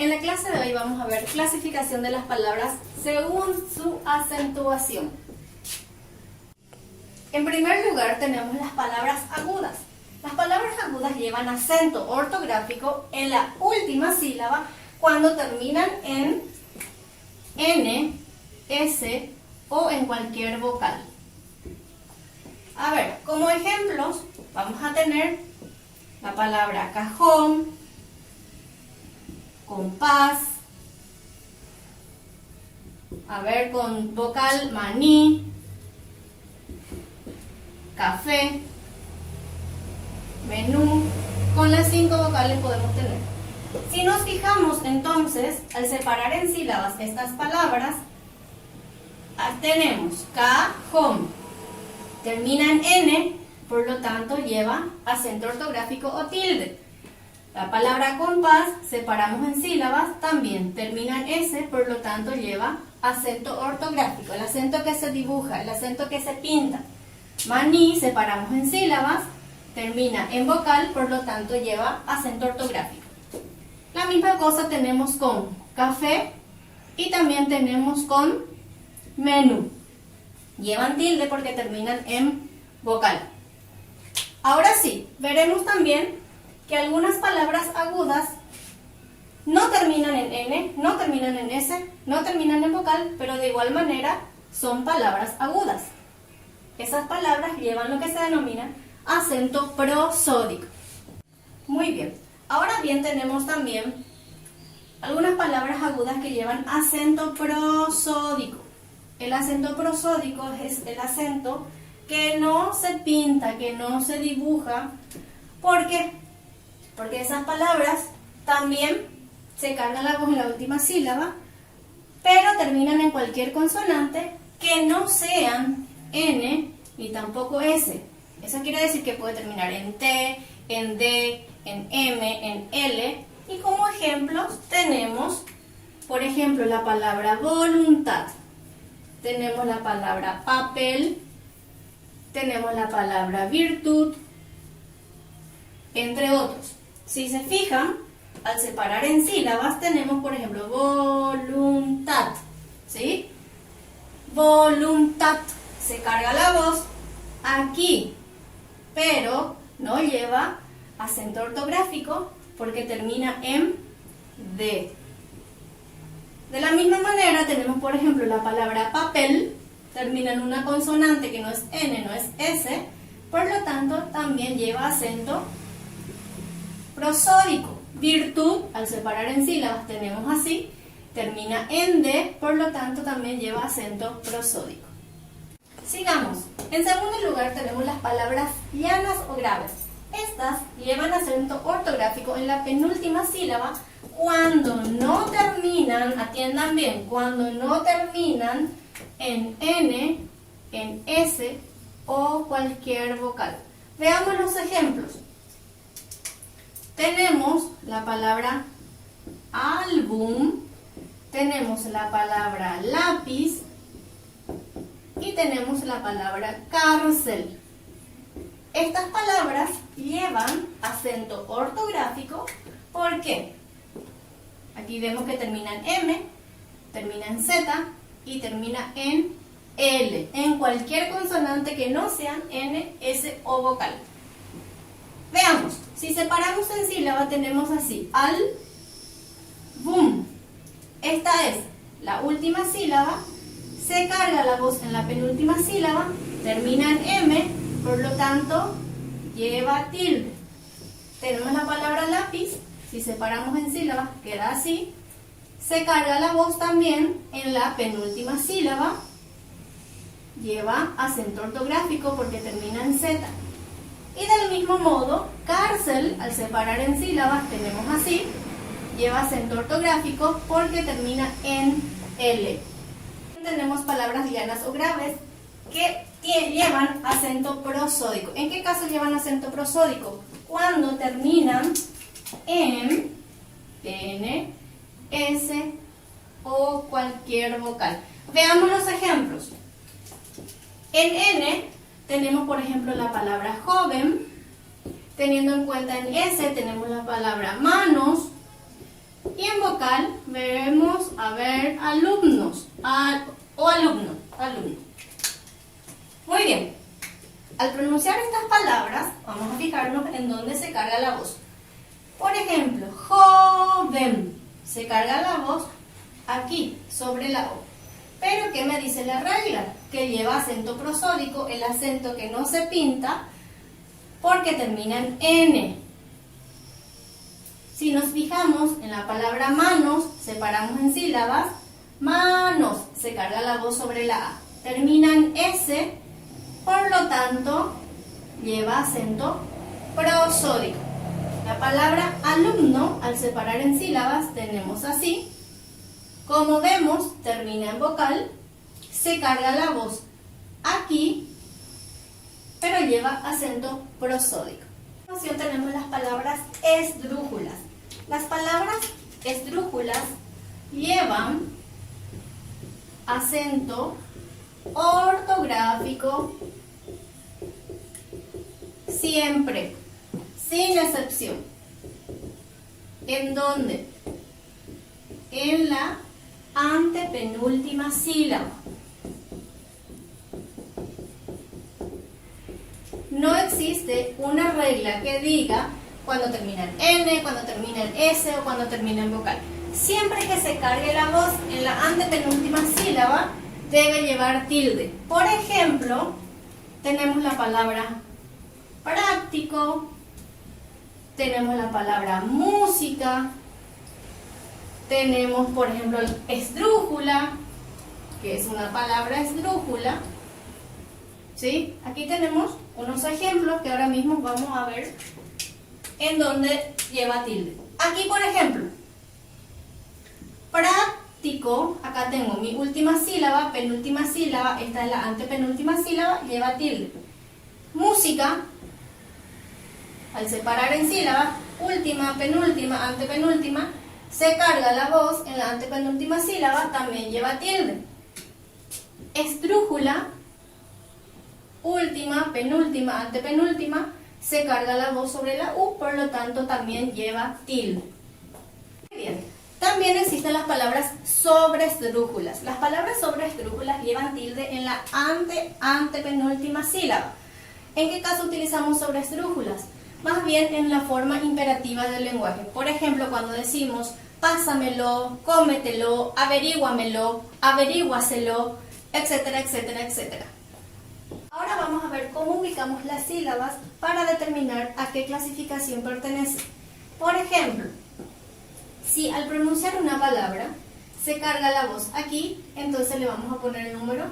En la clase de hoy vamos a ver clasificación de las palabras según su acentuación. En primer lugar tenemos las palabras agudas. Las palabras agudas llevan acento ortográfico en la última sílaba cuando terminan en N, S o en cualquier vocal. A ver, como ejemplos vamos a tener la palabra cajón, compás, a ver, con vocal maní, café, menú. Con las 5 vocales podemos tener. Si nos fijamos entonces, al separar en sílabas estas palabras, tenemos cajón, termina en N, por lo tanto lleva acento ortográfico o tilde. La palabra compás, separamos en sílabas, también termina en S, por lo tanto lleva acento ortográfico, el acento que se dibuja, el acento que se pinta. Maní, separamos en sílabas, termina en vocal, por lo tanto lleva acento ortográfico. La misma cosa tenemos con café y también tenemos con menú. Llevan tilde porque terminan en vocal. Ahora sí, veremos también que algunas palabras agudas no terminan en N, no terminan en S, no terminan en vocal, pero de igual manera son palabras agudas. Esas palabras llevan lo que se denomina acento prosódico. Muy bien, ahora bien tenemos también algunas palabras agudas que llevan acento prosódico. El acento prosódico es el acento que no se pinta, que no se dibuja. ¿Por qué? Porque esas palabras también se carga la voz en la última sílaba, pero terminan en cualquier consonante que no sean N ni tampoco S. Eso quiere decir que puede terminar en T, en D, en M, en L. Y como ejemplos tenemos, por ejemplo, la palabra voluntad. Tenemos la palabra papel, tenemos la palabra virtud, entre otros. Si se fijan, al separar en sílabas tenemos, por ejemplo, voluntad, ¿sí? Voluntad, se carga la voz aquí, pero no lleva acento ortográfico porque termina en D. De la misma manera tenemos, por ejemplo, la palabra papel, termina en una consonante que no es N, no es S, por lo tanto también lleva acento prosódico. Virtud, al separar en sílabas tenemos así, termina en D, por lo tanto también lleva acento prosódico. Sigamos. En segundo lugar tenemos las palabras llanas o graves. Estas llevan acento ortográfico en la penúltima sílaba cuando no terminan, atiendan bien, cuando no terminan en N, en S o cualquier vocal. Veamos los ejemplos. Tenemos la palabra álbum, tenemos la palabra lápiz y tenemos la palabra cárcel. Estas palabras llevan acento ortográfico. ¿Por qué? Aquí vemos que termina en M, termina en Z y termina en L, en cualquier consonante que no sean N, S o vocal. Veamos, si separamos en sílaba tenemos así, al, boom. Esta es la última sílaba, se carga la voz en la penúltima sílaba, termina en M, por lo tanto lleva tilde. Tenemos la palabra lápiz, si separamos en sílabas queda así, se carga la voz también en la penúltima sílaba, lleva acento ortográfico porque termina en Z. Y del mismo modo, cárcel, al separar en sílabas tenemos así, lleva acento ortográfico porque termina en L. Tenemos palabras llanas o graves que llevan acento prosódico. ¿En qué caso llevan acento prosódico? Cuando terminan en N, S o cualquier vocal. Veamos los ejemplos. En N tenemos, por ejemplo, la palabra joven. Teniendo en cuenta en S tenemos la palabra manos. Y en vocal veremos a ver alumnos o alumno. Muy bien. Al pronunciar estas palabras, vamos a fijarnos en dónde se carga la voz. Por ejemplo, joven. Se carga la voz aquí, sobre la O. Pero, ¿qué me dice la regla? Que lleva acento prosódico, el acento que no se pinta, porque termina en N. Si nos fijamos en la palabra manos, separamos en sílabas. Manos, se carga la voz sobre la A. Termina en S, por lo tanto, lleva acento prosódico. La palabra alumno, al separar en sílabas, tenemos así. Como vemos, termina en vocal, se carga la voz aquí, pero lleva acento prosódico. A continuación tenemos las palabras esdrújulas. Las palabras esdrújulas llevan acento ortográfico siempre, sin excepción. ¿En dónde? En la antepenúltima sílaba. No existe una regla que diga cuando termina en N, cuando termina en S o cuando termina en vocal. Siempre que se cargue la voz en la antepenúltima sílaba, debe llevar tilde. Por ejemplo, tenemos la palabra práctico, tenemos la palabra música, tenemos, por ejemplo, esdrújula, que es una palabra esdrújula. ¿Sí? Aquí tenemos unos ejemplos que ahora mismo vamos a ver en donde lleva tilde. Aquí, por ejemplo, práctico, acá tengo mi última sílaba, penúltima sílaba, esta es la antepenúltima sílaba, lleva tilde. Música, al separar en sílabas, última, penúltima, antepenúltima, se carga la voz en la antepenúltima sílaba, también lleva tilde. Esdrújula, última, penúltima, antepenúltima, se carga la voz sobre la U, por lo tanto también lleva tilde. Muy bien. También existen las palabras sobresdrújulas. Las palabras sobresdrújulas llevan tilde en la antepenúltima sílaba. ¿En qué caso utilizamos sobresdrújulas? Más bien en la forma imperativa del lenguaje. Por ejemplo, cuando decimos pásamelo, cómetelo, averíguamelo, averíguaselo, etcétera, etcétera, etcétera. Ahora vamos a ver cómo ubicamos las sílabas para determinar a qué clasificación pertenece. Por ejemplo, si al pronunciar una palabra se carga la voz aquí, entonces le vamos a poner el número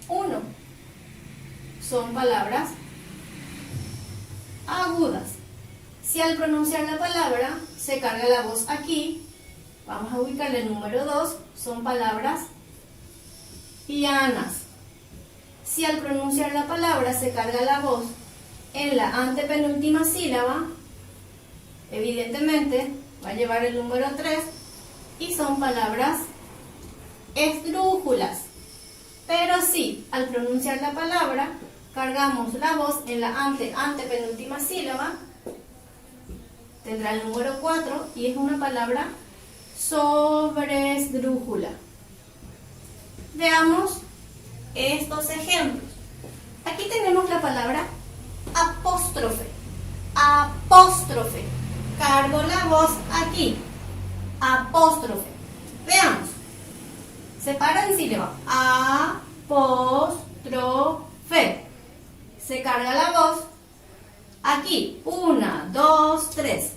1. Son palabras agudas. Si al pronunciar la palabra se carga la voz aquí, vamos a ubicarle el número 2, son palabras llanas. Si al pronunciar la palabra se carga la voz en la antepenúltima sílaba, evidentemente va a llevar el número 3 y son palabras esdrújulas. Pero si al pronunciar la palabra cargamos la voz en la antepenúltima sílaba, tendrá el número 4 y es una palabra sobresdrújula. Veamos estos ejemplos. Aquí tenemos la palabra apóstrofe. Apóstrofe. Cargo la voz aquí. Apóstrofe. Veamos. Separa en sílaba. Apóstrofe. Se carga la voz aquí. 1, 2, 3.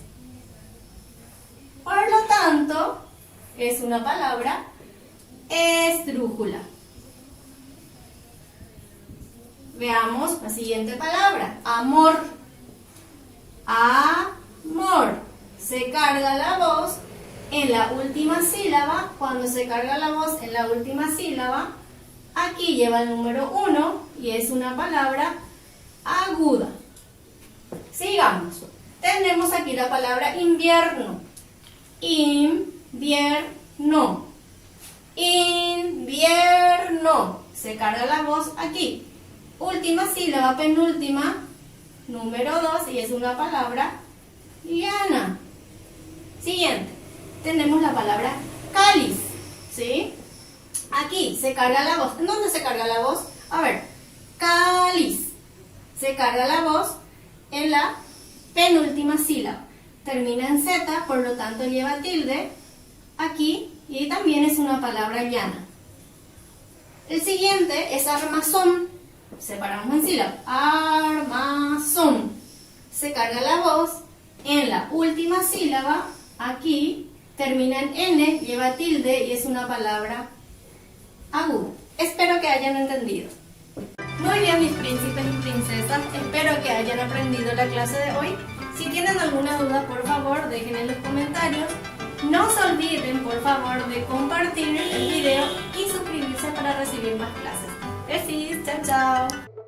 Por lo tanto, es una palabra esdrújula. Veamos la siguiente palabra. Amor. Amor. Se carga la voz en la última sílaba. Cuando se carga la voz en la última sílaba, aquí lleva el número 1 y es una palabra aguda. Sigamos. Tenemos aquí la palabra invierno. Invierno. Invierno. Se carga la voz aquí. Última sílaba, penúltima, número 2 y es una palabra llana. Siguiente. tenemos la palabra cáliz, ¿sí? Aquí se carga la voz. ¿En dónde se carga la voz? A ver, cáliz. Se carga la voz en la penúltima sílaba. Termina en Z, por lo tanto lleva tilde aquí y también es una palabra llana. El siguiente es armazón. Separamos en sílaba. Armazón. Se carga la voz en la última sílaba. Aquí termina en N, lleva tilde y es una palabra aguda. Espero que hayan entendido. Muy bien, mis príncipes y princesas. Espero que hayan aprendido la clase de hoy. Si tienen alguna duda, por favor, dejen en los comentarios. No se olviden, por favor, de compartir el video y suscribirse para recibir más clases. Besis, chao, chao.